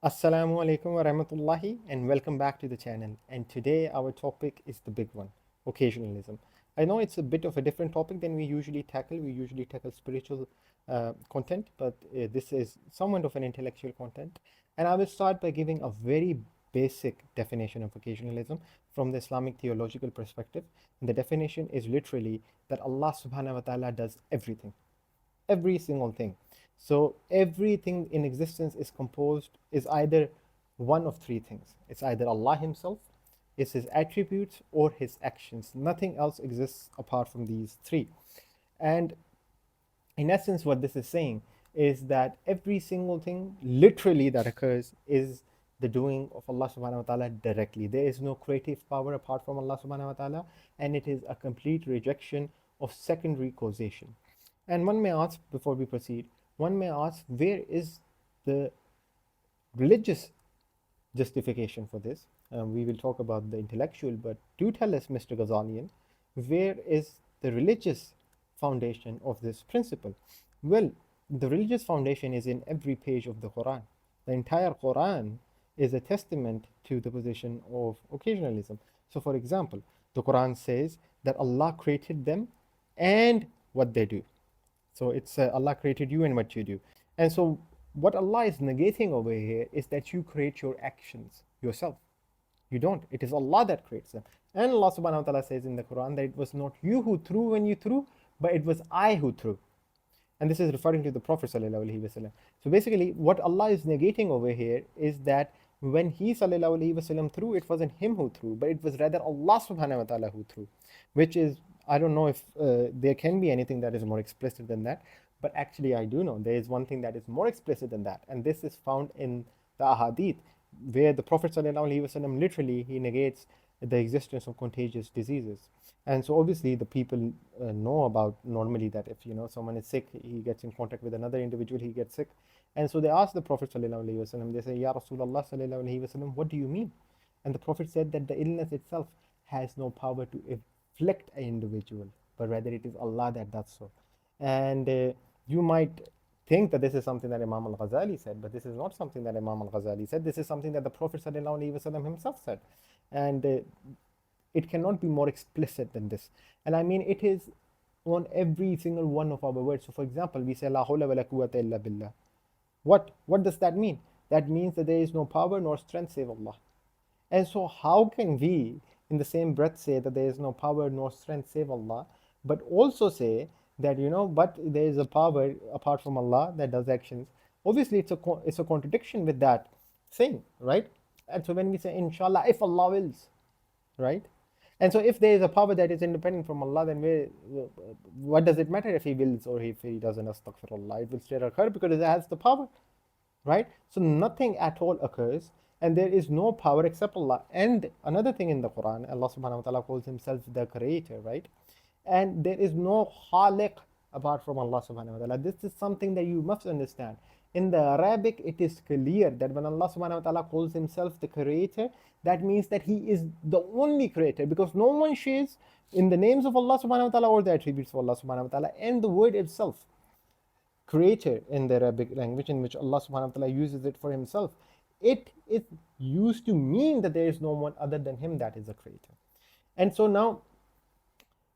Assalamu alaikum wa rahmatullahi and welcome back to the channel. And today our topic is the big one, occasionalism. I know it's a bit of a different topic than we usually tackle. We usually tackle spiritual content, but this is somewhat of an intellectual content. And I will start by giving a very basic definition of occasionalism from the Islamic theological perspective. And the definition is literally that Allah subhanahu wa ta'ala does everything, every single thing. So everything in existence is either one of three things. It's either Allah Himself, it's His attributes, or His actions. Nothing else exists apart from these three. And in essence, what this is saying is that every single thing literally that occurs is the doing of Allah subhanahu wa ta'ala directly. There is no creative power apart from Allah subhanahu wa ta'ala, and it is a complete rejection of secondary causation. And one may ask, before we proceed, one may ask, where is the religious justification for this? We will talk about the intellectual, but do tell us, Mr. Ghazalian, where is the religious foundation of this principle? Well, the religious foundation is in every page of the Quran. The entire Quran is a testament to the position of occasionalism. So, for example, the Quran says that Allah created them and what they do. So it's Allah created you and what you do. And so what Allah is negating over here is that you create your actions yourself. You don't. It is Allah that creates them. And Allah subhanahu wa ta'ala says in the Quran that it was not you who threw when you threw, but it was I who threw. And this is referring to the Prophet sallallahu alaihi wasallam. So basically what Allah is negating over here is that when he sallallahu alaihi wasallam threw, it wasn't him who threw, but it was rather Allah subhanahu wa ta'ala who threw, which is, I don't know if there can be anything that is more explicit than that, but actually I do know there is one thing that is more explicit than that, and this is found in the ahadith, where the Prophet ﷺ literally he negates the existence of contagious diseases. And so obviously the people know about normally that if someone is sick, he gets in contact with another individual, he gets sick. And so they ask the Prophet ﷺ, they say, Ya Rasulullah ﷺ, what do you mean? And the Prophet said that the illness itself has no power to afflict an individual, but rather it is Allah that does so. And you might think that this is something that Imam al-Ghazali said, but this is not something that Imam al-Ghazali said. This is something that the Prophet ﷺ himself said. And it cannot be more explicit than this. And I mean, it is on every single one of our words. So for example, we say, La hawla wa la quwwata illa billah. What does that mean? That means that there is no power nor strength save Allah. And so how can we in the same breath say that there is no power nor strength save Allah, but also say that but there is a power apart from Allah that does actions? Obviously it's a contradiction with that saying, right? And so when we say inshallah, if Allah wills, right? And so if there is a power that is independent from Allah, then what does it matter if he wills or if he doesn't? Astaghfirullah, it will straight occur because it has the power, right? So nothing at all occurs, and there is no power except Allah. And another thing in the Quran, Allah subhanahu wa ta'ala calls himself the creator, right? And there is no khaliq apart from Allah subhanahu wa ta'ala. This is something that you must understand. In the Arabic, it is clear that when Allah subhanahu wa ta'ala calls himself the creator, that means that he is the only creator, because no one shares in the names of Allah subhanahu wa ta'ala or the attributes of Allah subhanahu wa ta'ala. And the word itself, creator, in the Arabic language in which Allah subhanahu wa ta'ala uses it for himself, it is used to mean that there is no one other than him that is a creator. And so now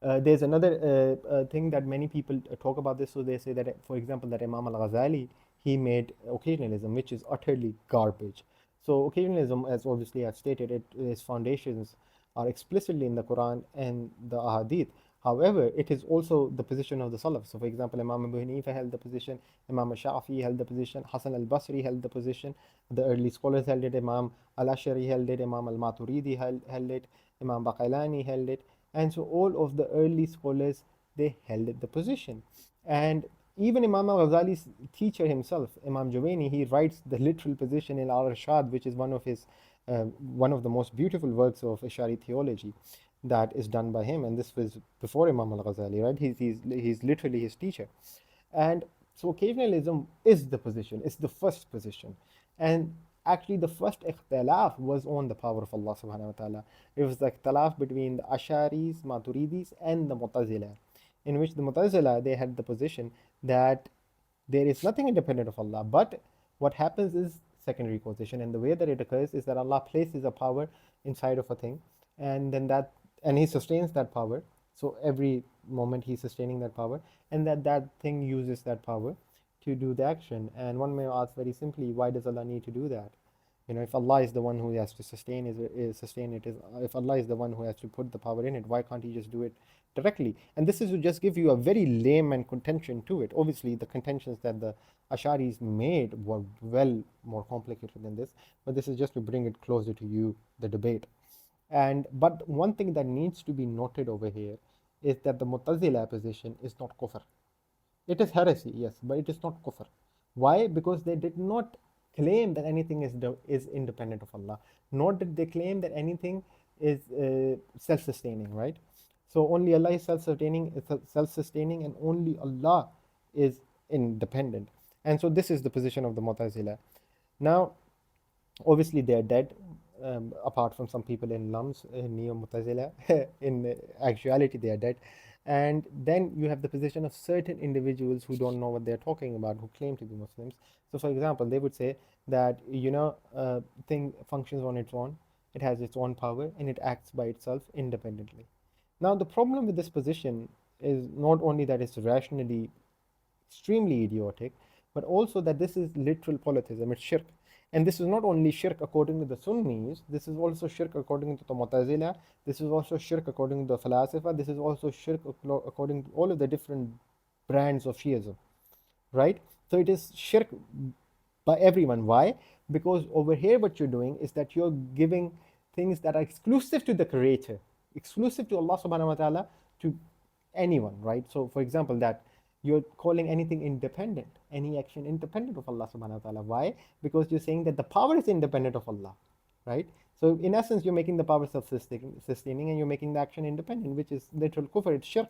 there's another thing that many people talk about this. So they say that, for example, that Imam al-Ghazali, he made occasionalism, which is utterly garbage. So occasionalism, as obviously I've stated, its foundations are explicitly in the Quran and the Ahadith. However, it is also the position of the Salaf. So for example, Imam Abu Hanifa held the position, Imam Shafi held the position, Hassan al-Basri held the position, the early scholars held it, Imam al-Ashari held it, Imam al-Maturidi held it, Imam Baqilani held it. And so all of the early scholars, they held the position. And even Imam al-Ghazali's teacher himself, Imam Juwaini, he writes the literal position in Al-Rashad, which is one of the most beautiful works of Ash'ari theology that is done by him. And this was before Imam al-Ghazali, right? He's literally his teacher. And so occasionalism is the position, it's the first position. And actually the first ikhtilaf was on the power of Allah subhanahu wa ta'ala. It was the ikhtilaf between the Asharis, Maturidis and the Mu'tazila, in which the Mu'tazila, they had the position that there is nothing independent of Allah, but what happens is secondary causation. And the way that it occurs is that Allah places a power inside of a thing, and then and He sustains that power. So every moment He's sustaining that power, and that thing uses that power to do the action. And one may ask very simply, why does Allah need to do that? If Allah is the one who has to sustain it, if Allah is the one who has to put the power in it, why can't He just do it directly? And this is to just give you a very layman contention to it. Obviously, the contentions that the Asharis made were well more complicated than this, but this is just to bring it closer to you, the debate. But one thing that needs to be noted over here is that the Mu'tazila position is not kufr. It is heresy, yes, but it is not kufr. Why? Because they did not claim that anything is independent of Allah, nor did they claim that anything is self-sustaining, right? So only Allah is self-sustaining, and only Allah is independent. And so this is the position of the Mu'tazila. Now, obviously, they are dead. Apart from some people in Lums, Neo Mutazila, in actuality, they are dead. And then you have the position of certain individuals who don't know what they're talking about, who claim to be Muslims. So, for example, they would say that, thing functions on its own, it has its own power, and it acts by itself independently. Now, the problem with this position is not only that it's rationally extremely idiotic, but also that this is literal polytheism, it's shirk. And this is not only shirk according to the Sunnis, this is also shirk according to the Mu'tazila, this is also shirk according to the Falasifa, this is also shirk according to all of the different brands of Shiism, right? So it is shirk by everyone. Why? Because over here what you're doing is that you're giving things that are exclusive to the Creator, exclusive to Allah subhanahu wa ta'ala, to anyone, right? So for example, that you're calling anything independent, any action independent of Allah subhanahu wa ta'ala. Why? Because you're saying that the power is independent of Allah, right? So in essence, you're making the power self-sustaining, and you're making the action independent, which is literal kufr, it's shirk,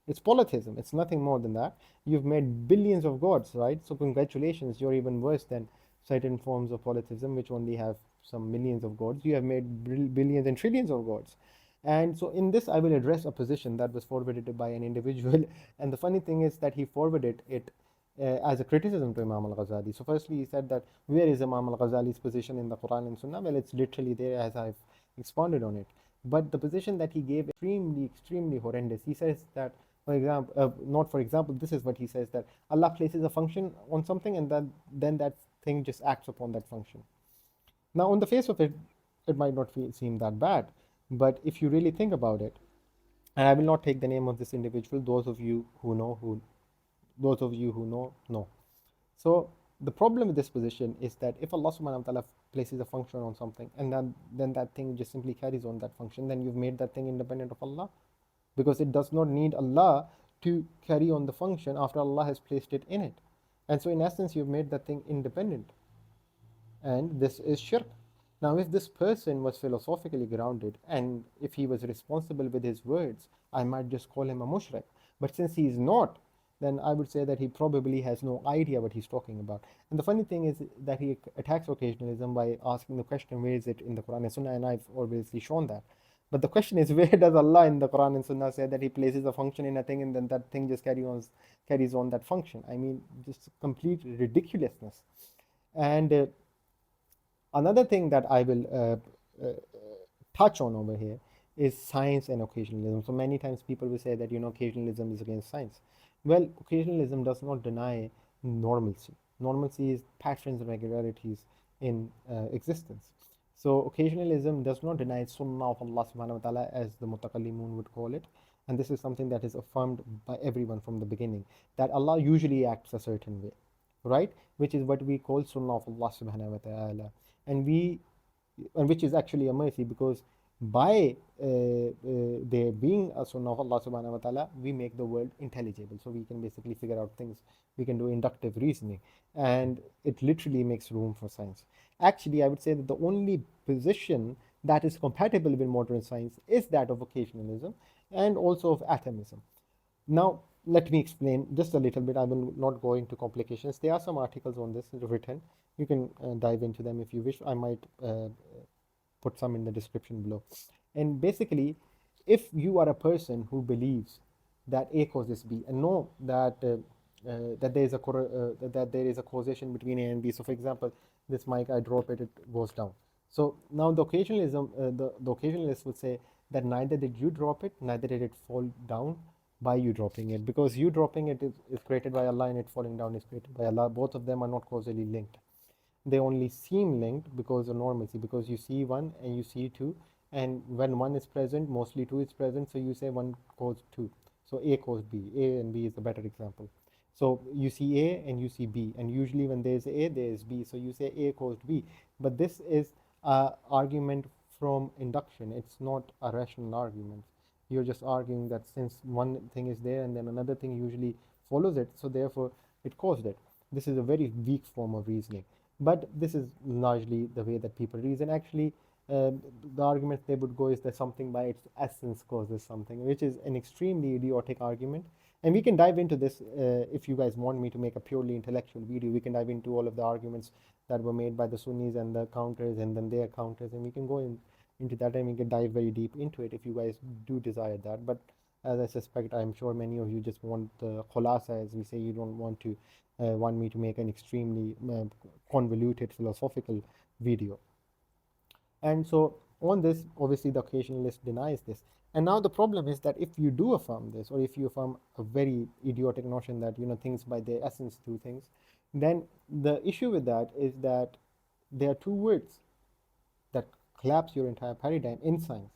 it's polytheism, it's nothing more than that. You've made billions of gods, right? So congratulations, you're even worse than certain forms of polytheism, which only have some millions of gods. You have made billions and trillions of gods. And so in this, I will address a position that was forwarded by an individual. And the funny thing is that he forwarded it as a criticism to Imam al-Ghazali. So firstly, he said that where is Imam al-Ghazali's position in the Quran and Sunnah? Well, it's literally there as I've expounded on it. But the position that he gave is extremely, extremely horrendous. He says that, for example, not for example, this is what he says, that Allah places a function on something, and then that thing just acts upon that function. Now, on the face of it, it might not seem that bad. But if you really think about it, and I will not take the name of this individual, those of you who know, know. So the problem with this position is that if Allah subhanahu wa ta'ala places a function on something, and then that thing just simply carries on that function, then you've made that thing independent of Allah, because it does not need Allah to carry on the function after Allah has placed it in it. And so in essence, you've made that thing independent. And this is shirk. Now, if this person was philosophically grounded, and if he was responsible with his words, I might just call him a mushrik. But since he is not, then I would say that he probably has no idea what he's talking about. And the funny thing is that he attacks occasionalism by asking the question, where is it in the Quran and Sunnah? And I've obviously shown that. But the question is, where does Allah in the Quran and Sunnah say that He places a function in a thing, and then that thing just carries on that function? I mean, just complete ridiculousness. And another thing that I will touch on over here is science and occasionalism. So many times people will say that, occasionalism is against science. Well, occasionalism does not deny normalcy. Normalcy is patterns and regularities in existence. So occasionalism does not deny sunnah of Allah subhanahu wa ta'ala, as the mutakallimun would call it. And this is something that is affirmed by everyone from the beginning, that Allah usually acts a certain way, right? Which is what we call sunnah of Allah subhanahu wa ta'ala. And which is actually a mercy, because by there being a sunnah of Allah subhanahu wa ta'ala, we make the world intelligible. So we can basically figure out things, we can do inductive reasoning, and it literally makes room for science. Actually, I would say that the only position that is compatible with modern science is that of occasionalism and also of atomism. Now, let me explain just a little bit. I will not go into complications. There are some articles on this written. You can dive into them if you wish. I might put some in the description below. And basically, if you are a person who believes that A causes B, and know that that there is a causation between A and B. So, for example, this mic, I drop it, it goes down. So now the occasionalism, the occasionalist would say that neither did you drop it, neither did it fall down by you dropping it, because you dropping it is created by Allah and it falling down is created by Allah. Both of them are not causally linked. They only seem linked because of normalcy, because you see one and you see two, and when one is present, mostly two is present, so you say one caused two. So A caused B. A and B is the better example. So you see A and you see B, and usually when there is A, there is B. So you say A caused B. But this is an argument from induction. It's not a rational argument. You're just arguing that since one thing is there and then another thing usually follows it, so therefore it caused it. This is a very weak form of reasoning. But this is largely the way that people reason. Actually, the argument they would go is that something by its essence causes something, which is an extremely idiotic argument. And we can dive into this if you guys want me to make a purely intellectual video. We can dive into all of the arguments that were made by the Sunnis and the counters and then their counters, and we can go into that and we can dive very deep into it if you guys do desire that. But as I suspect, I'm sure many of you just want the khulasa, as we say. You don't want me to make an extremely convoluted philosophical video. And so on this, obviously the occasionalist denies this. And now the problem is that if you do affirm this, or if you affirm a very idiotic notion that, you know, things by their essence do things, then the issue with that is that there are two words that collapse your entire paradigm in science,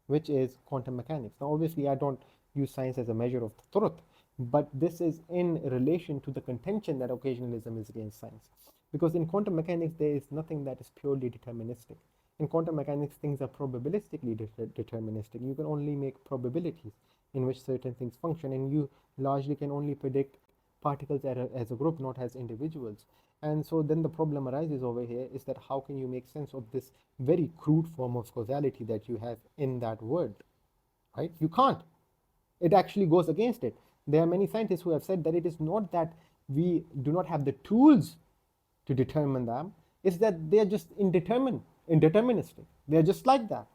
which is quantum mechanics. Now, obviously, I don't use science as a measure of the truth, but this is in relation to the contention that occasionalism is against science. Because in quantum mechanics, there is nothing that is purely deterministic. In quantum mechanics, things are probabilistically deterministic. You can only make probabilities in which certain things function, and you largely can only predict particles as a group, not as individuals. And so then the problem arises over here is that how can you make sense of this very crude form of causality that you have in that word, right? You can't. It actually goes against it. There are many scientists who have said that it is not that we do not have the tools to determine them, it's that they are just indeterministic. They are just like that.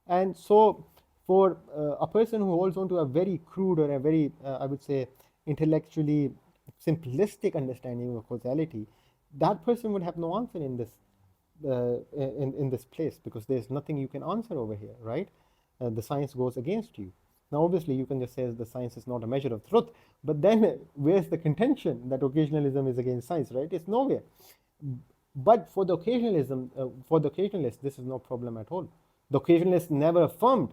And so for a person who holds on to a very crude or a very, I would say, intellectually simplistic understanding of causality, that person would have no answer in this in this place, because there's nothing you can answer over here, right? The science goes against you. Now, obviously, you can just say the science is not a measure of truth, but then where's the contention that occasionalism is against science, right? It's nowhere. But for the occasionalist, this is no problem at all. The occasionalist never affirmed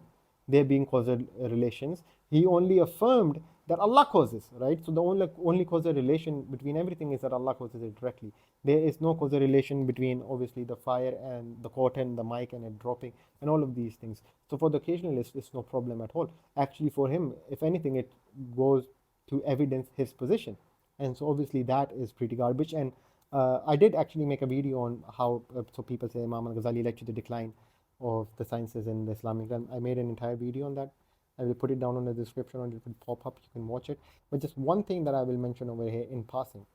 there being causal relations. He only affirmed that Allah causes, right? So the only causal relation between everything is that Allah causes it directly. There is no causal relation between, obviously, the fire and the cotton, the mic and it dropping, and all of these things. So for the occasionalist, it's no problem at all. Actually, for him, if anything, it goes to evidence his position. And so obviously that is pretty garbage. And I did actually make a video on how, so people say Imam al-Ghazali led to the decline of the sciences in the Islamic. And I made an entire video on that. I will put it down in the description, or it will pop up. You can watch it. But just one thing that I will mention over here in passing,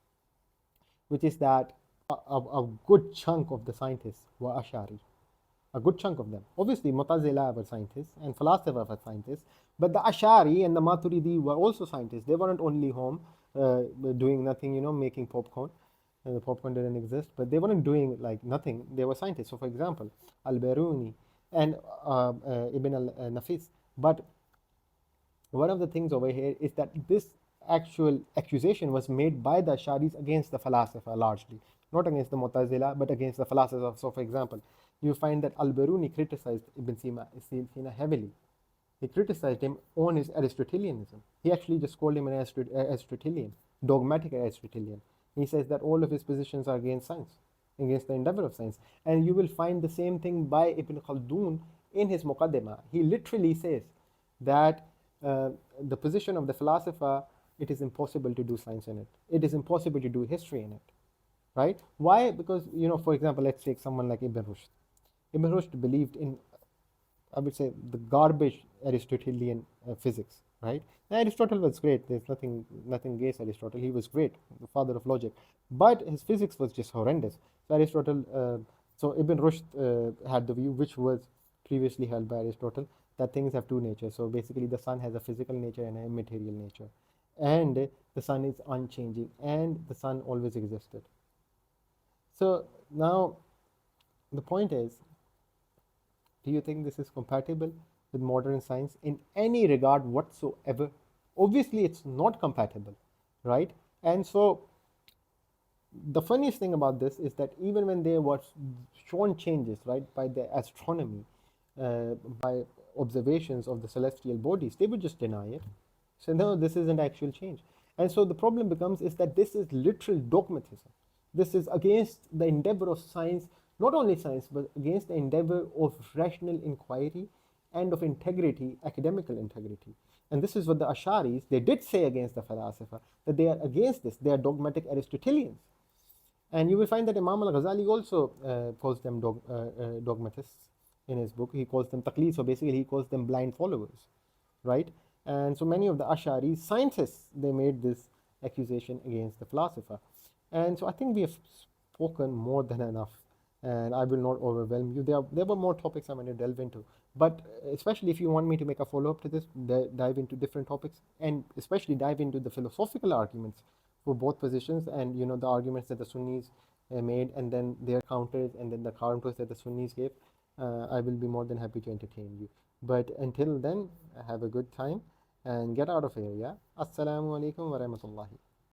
which is that a good chunk of the scientists were Ash'ari. A good chunk of them. Obviously, Mu'tazila were scientists and philosophers were scientists, but the Ash'ari and the Maturidi were also scientists. They weren't only home doing nothing, you know, making popcorn. The popcorn didn't exist, but they weren't doing like nothing. They were scientists. So, for example, Al-Biruni and Ibn al-Nafis. But one of the things over here is that this actual accusation was made by the Ash'aris against the philosopher largely, not against the Mu'tazila, but against the philosopher. So, for example, you find that Al-Biruni criticized Ibn Sina heavily. He criticized him on his Aristotelianism. He actually just called him an Aristotelian, dogmatic Aristotelian. He says that all of his positions are against science, against the endeavor of science. And you will find the same thing by Ibn Khaldun in his Muqaddimah. He literally says that the position of the philosopher, it is impossible to do science in it. It is impossible to do history in it, right? Why? Because, you know, for example, let's take someone like Ibn Rushd. Ibn Rushd believed in, I would say, the garbage Aristotelian physics, right? Now, Aristotle was great. There's nothing against Aristotle. He was great, the father of logic. But his physics was just horrendous. So Aristotle, so Ibn Rushd had the view, which was previously held by Aristotle, that things have two natures. So basically, the sun has a physical nature and a immaterial nature. And the sun is unchanging, and the sun always existed. So now the point is, do you think this is compatible with modern science in any regard whatsoever? Obviously, it's not compatible, right? And so the funniest thing about this is that even when there was shown changes, right, by the astronomy, by observations of the celestial bodies, they would just deny it. So no, this isn't actual change. And so the problem becomes is that this is literal dogmatism. This is against the endeavor of science, not only science, but against the endeavor of rational inquiry and of integrity, academical integrity. And this is what the Asharis, they did say against the Falasifa, that they are against this. They are dogmatic Aristotelians. And you will find that Imam al-Ghazali also calls them dogmatists in his book. He calls them taqlid, so basically he calls them blind followers, right? And so many of the Ash'ari scientists, they made this accusation against the philosopher. And so I think we have spoken more than enough, and I will not overwhelm you. There were more topics I'm going to delve into, but especially if you want me to make a follow-up to this, dive into different topics, and especially dive into the philosophical arguments for both positions, and the arguments that the Sunnis made, and then their counters, and then the counters that the Sunnis gave, I will be more than happy to entertain you. But until then, have a good time and get out of here. Yeah. Assalamu alaikum wa rahmatullahi.